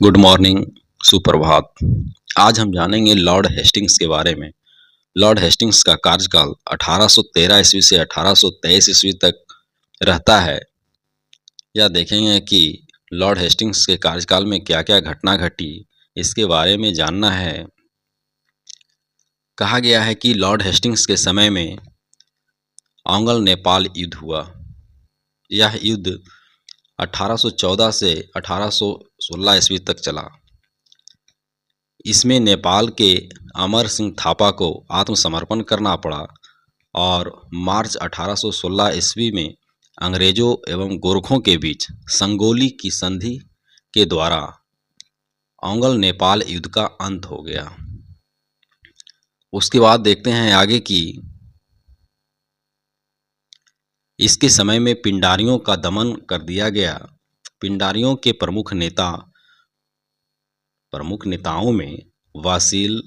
Good morning, सुप्रभात। आज हम जानेंगे लॉर्ड हेस्टिंग्स के बारे में। लॉर्ड हेस्टिंग्स का कार्यकाल 1813 ईस्वी से 1823 ईस्वी तक रहता है। यह देखेंगे कि लॉर्ड हेस्टिंग्स के कार्यकाल में क्या-क्या घटना घटी, इसके बारे में जानना है। कहा गया है कि लॉर्ड हेस्टिंग्स के समय में ओंगल नेपाल युद्ध हुआ। यह युद्ध 1814 से 1816 ईस्वी तक चला। इसमें नेपाल के अमर सिंह थापा को आत्मसमर्पण करना पड़ा और मार्च 1816 ईस्वी में अंग्रेजों एवं गोरखों के बीच संगोली की संधि के द्वारा ओंगल नेपाल युद्ध का अंत हो गया। उसके बाद देखते हैं आगे कि इसके समय में पिंडारियों का दमन कर दिया गया। पिंडारियों के प्रमुख नेताओं में वासिल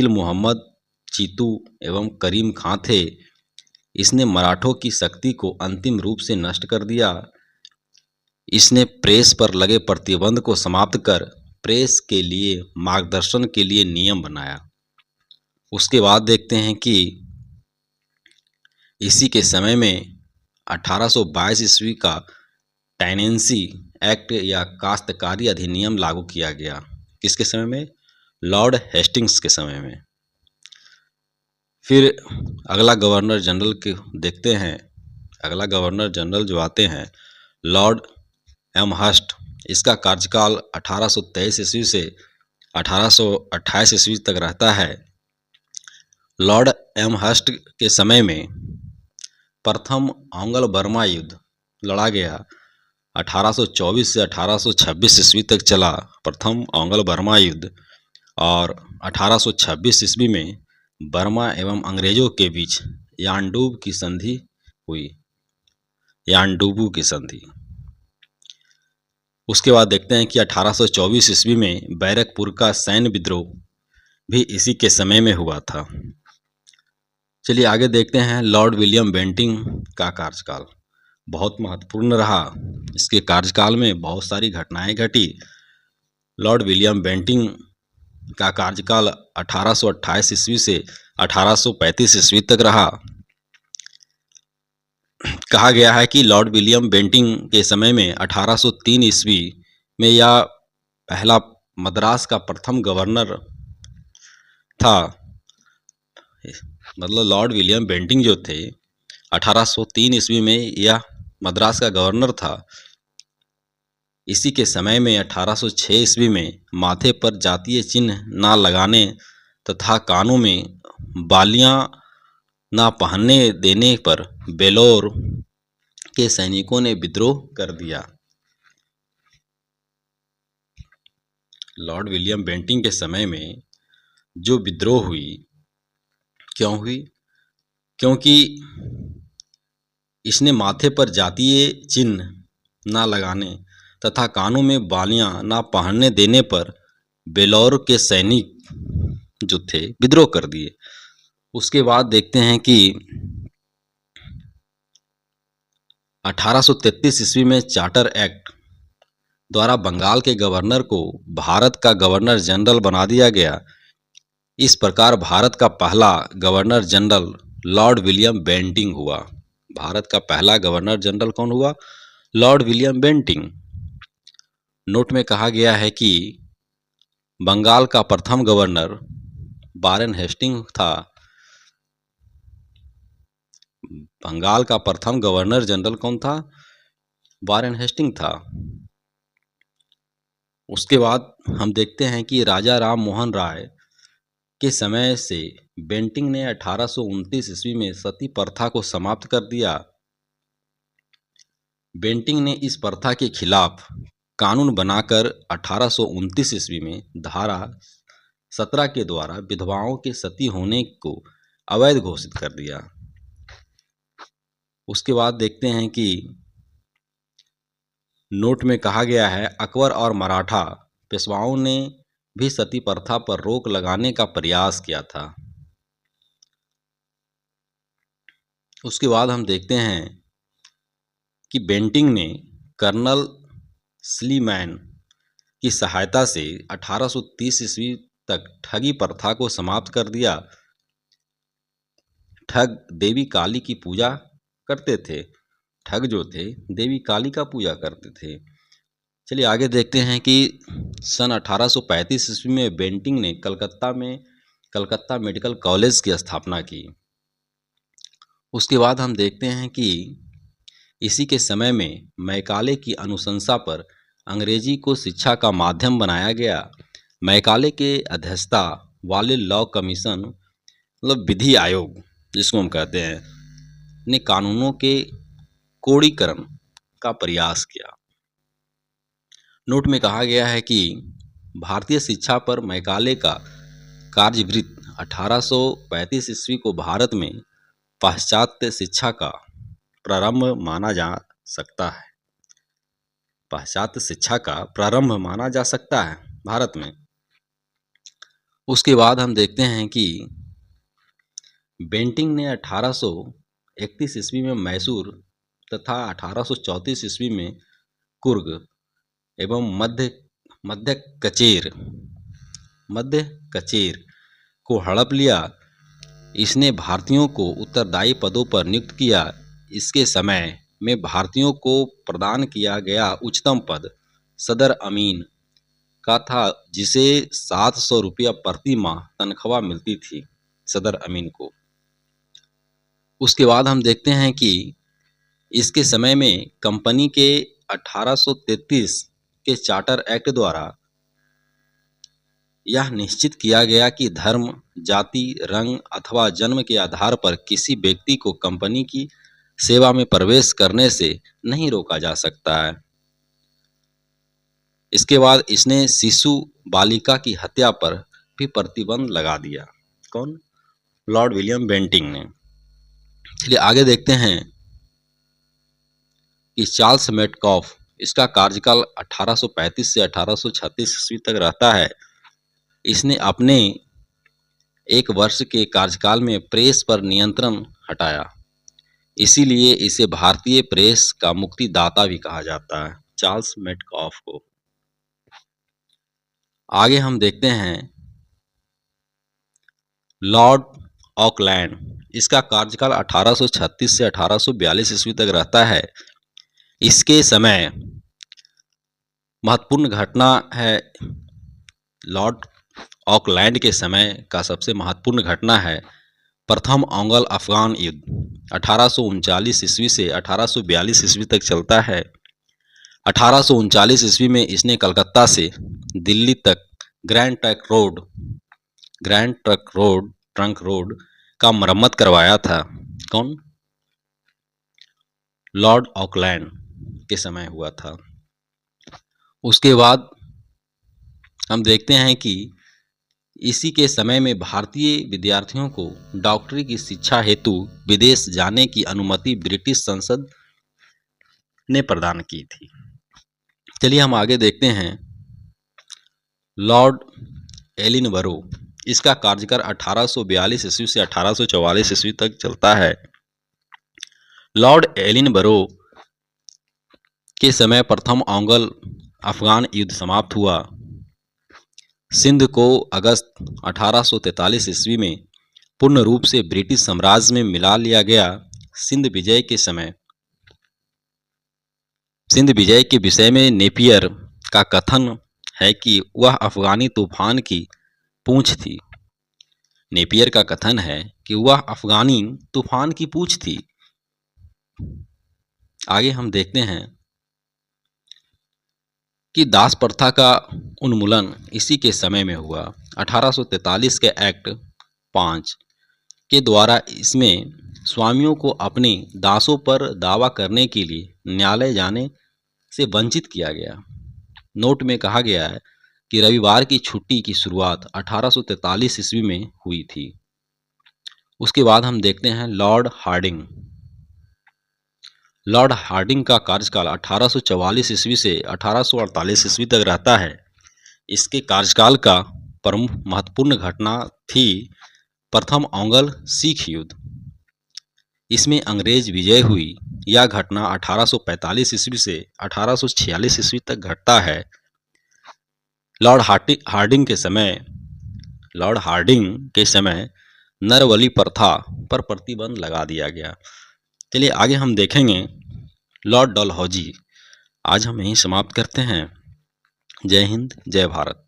मोहम्मद चीतू एवं करीम खां थे। इसने मराठों की शक्ति को अंतिम रूप से नष्ट कर दिया। इसने प्रेस पर लगे प्रतिबंध को समाप्त कर प्रेस के लिए मार्गदर्शन के लिए नियम बनाया। उसके बाद देखते हैं कि इसी के समय में 1822 ईस्वी का टेनेंसी एक्ट या काश्तकारी अधिनियम लागू किया गया। किसके समय में? लॉर्ड हेस्टिंग्स के समय में। फिर अगला गवर्नर जनरल के देखते हैं। अगला गवर्नर जनरल जो आते हैं लॉर्ड एमहर्स्ट। इसका कार्यकाल 1823 ईस्वी से 1828 ईस्वी तक रहता है। लॉर्ड एमहर्स्ट के समय में प्रथम ओंगल बर्मा युद्ध लड़ा गया। 1824 से 1826 ईस्वी तक चला प्रथम ओंगल बर्मा युद्ध और 1826 ईस्वी में बर्मा एवं अंग्रेजों के बीच यानडूब की संधि हुई। यानडूबू की संधि। उसके बाद देखते हैं कि 1824 ईस्वी में बैरकपुर का सैन्य विद्रोह भी इसी के समय में हुआ था। चलिए आगे देखते हैं लॉर्ड विलियम बेंटिंग का कार्यकाल। बहुत महत्वपूर्ण रहा। इसके कार्यकाल में बहुत सारी घटनाएं घटी। लॉर्ड विलियम बेंटिंग का कार्यकाल 1828 ईस्वी से 1835 ईस्वी तक रहा। कहा गया है कि लॉर्ड विलियम बेंटिंग के समय में 1803 ईस्वी में यह पहला मद्रास का प्रथम गवर्नर था। मतलब लॉर्ड विलियम बेंटिंग जो थे 1803 ईस्वी में यह मद्रास का गवर्नर था। इसी के समय में 1806 ईस्वी में माथे पर जातीय चिन्ह ना लगाने तथा कानों में बालियां ना पहनने देने पर बेलोर के सैनिकों ने विद्रोह कर दिया। लॉर्ड विलियम बेंटिंग के समय में जो विद्रोह हुई, क्यों हुई? क्योंकि इसने माथे पर जातीय चिन्ह ना लगाने तथा कानों में बालियां ना पहनने देने पर बेलौर के सैनिक जो थे विद्रोह कर दिए। उसके बाद देखते हैं कि 1833 ईस्वी में चार्टर एक्ट द्वारा बंगाल के गवर्नर को भारत का गवर्नर जनरल बना दिया गया। इस प्रकार भारत का पहला governor general lord William Bentinck हुआ। भारत का पहला गवर्नर जनरल कौन हुआ? Lord William Bentinck. नोट में कहा गया है कि बंगाल का प्रथम गवर्नर वारेन हेस्टिंग था। बंगाल का प्रथम गवर्नर जनरल कौन था? वारेन हेस्टिंग था। उसके बाद हम देखते हैं कि राजा राम मोहन राय के समय से बेंटिंग ने 1829 ईस्वी में सती प्रथा को समाप्त कर दिया। बेंटिंग ने इस प्रथा के खिलाफ कानून बनाकर 1829 ईस्वी में धारा 17 के द्वारा विधवाओं के सती होने को अवैध घोषित कर दिया। उसके बाद देखते हैं कि नोट में कहा गया है अकबर और मराठा पेशवाओं ने भी सती प्रथा पर रोक लगाने का प्रयास किया था। उसके बाद हम देखते हैं कि बेंटिंग ने कर्नल स्लीमैन की सहायता से 1830 ईस्वी तक ठगी प्रथा को समाप्त कर दिया। ठग देवी काली की पूजा करते थे। ठग जो थे देवी काली का पूजा करते थे। चलिए आगे देखते हैं कि सन 1835 ईस्वी में बेंटिंग ने कलकत्ता मेडिकल कॉलेज की स्थापना की। उसके बाद हम देखते हैं कि इसी के समय में मैकाले की अनुशंसा पर अंग्रेजी को शिक्षा का माध्यम बनाया गया। मैकाले के अध्यक्षता वाले लॉ कमीशन मतलब विधि आयोग जिसको हम कहते हैं ने कानूनों के कोड़ीकरण का प्रयास किया। नोट में कहा गया है कि भारतीय शिक्षा पर मैकाले का कार्यवृत्त 1835 ईस्वी को भारत में पाश्चात्य शिक्षा का प्रारंभ माना जा सकता है। पाश्चात्य शिक्षा का प्रारंभ माना जा सकता है भारत में। उसके बाद हम देखते हैं कि बेंटिंग ने 1831 ईस्वी में मैसूर तथा 1834 ईस्वी में कुर्ग एवं मध्य कचेर को हड़प लिया। इसने भारतीयों को उत्तरदायी पदों पर नियुक्त किया। इसके समय में भारतीयों को प्रदान किया गया उच्चतम पद सदर अमीन का था, जिसे 700 रुपया प्रति माह तनख्वाह मिलती थी सदर अमीन को। उसके बाद हम देखते हैं कि इसके समय में कंपनी के 1833 के चार्टर एक्ट द्वारा यह निश्चित किया गया कि धर्म, जाति, रंग अथवा जन्म के आधार पर किसी व्यक्ति को कंपनी की सेवा में प्रवेश करने से नहीं रोका जा सकता है। इसके बाद इसने शिशु बालिका की हत्या पर भी प्रतिबंध लगा दिया। कौन? लॉर्ड विलियम बेंटिंग ने। चलिए आगे देखते हैं कि चार्ल्स मेटकॉफ, इसका कार्यकाल 1835 से 1836 ईस्वी तक रहता है। इसने अपने एक वर्ष के कार्यकाल में प्रेस पर नियंत्रण हटाया, इसीलिए इसे भारतीय प्रेस का मुक्तिदाता भी कहा जाता है, चार्ल्स मेटकॉफ को। आगे हम देखते हैं लॉर्ड ऑकलैंड, इसका कार्यकाल 1836 से 1842 ईस्वी तक रहता है। इसके समय महत्वपूर्ण घटना है, लॉर्ड ऑकलैंड के समय का सबसे महत्वपूर्ण घटना है प्रथम अंग्लो अफगान युद्ध। 1839 ईस्वी से 1842 ईस्वी तक चलता है। 1839 ईस्वी में इसने कलकत्ता से दिल्ली तक ग्रैंड ट्रंक रोड का मरम्मत करवाया था। कौन? लॉर्ड ऑकलैंड के समय हुआ था। उसके बाद हम देखते हैं कि इसी के समय में भारतीय विद्यार्थियों को डॉक्टरी की शिक्षा हेतु विदेश जाने की अनुमति ब्रिटिश संसद ने प्रदान की थी। चलिए हम आगे देखते हैं लॉर्ड एलिनबरो, इसका कार्यकाल 1842 ईस्वी से 1844 ईस्वी तक चलता है। लॉर्ड एलिनबरो के समय प्रथम अंग्लो अफगान युद्ध समाप्त हुआ। सिंध को अगस्त 1843 ईस्वी में पूर्ण रूप से ब्रिटिश साम्राज्य में मिला लिया गया। सिंध विजय के विषय में नेपियर का कथन है कि वह अफगानी तूफान की पूंछ थी। नेपियर का कथन है कि वह अफगानी तूफान की पूंछ थी। आगे हम देखते हैं कि दास प्रथा का उन्मूलन इसी के समय में हुआ। 1843 के एक्ट 5 के द्वारा इसमें स्वामियों को अपने दासों पर दावा करने के लिए न्यायालय जाने से वंचित किया गया। नोट में कहा गया है कि रविवार की छुट्टी की शुरुआत 1843 ईस्वी में हुई थी। उसके बाद हम देखते हैं लॉर्ड हार्डिंग। लॉर्ड हार्डिंग का कार्यकाल 1844 ईस्वी से 1848 ईस्वी तक रहता है। इसके कार्यकाल का प्रमुख महत्वपूर्ण घटना थी प्रथम अंग्लो सिख युद्ध। इसमें अंग्रेज विजय हुई। यह घटना 1845 ईस्वी से 1846 ईस्वी तक घटता है। लॉर्ड हार्डिंग के समय नरबलि प्रथा पर प्रतिबंध लगा दिया गया। चलिए आगे हम देखेंगे लॉर्ड डलहौजी। आज हम यहीं समाप्त करते हैं। जय हिंद, जय भारत।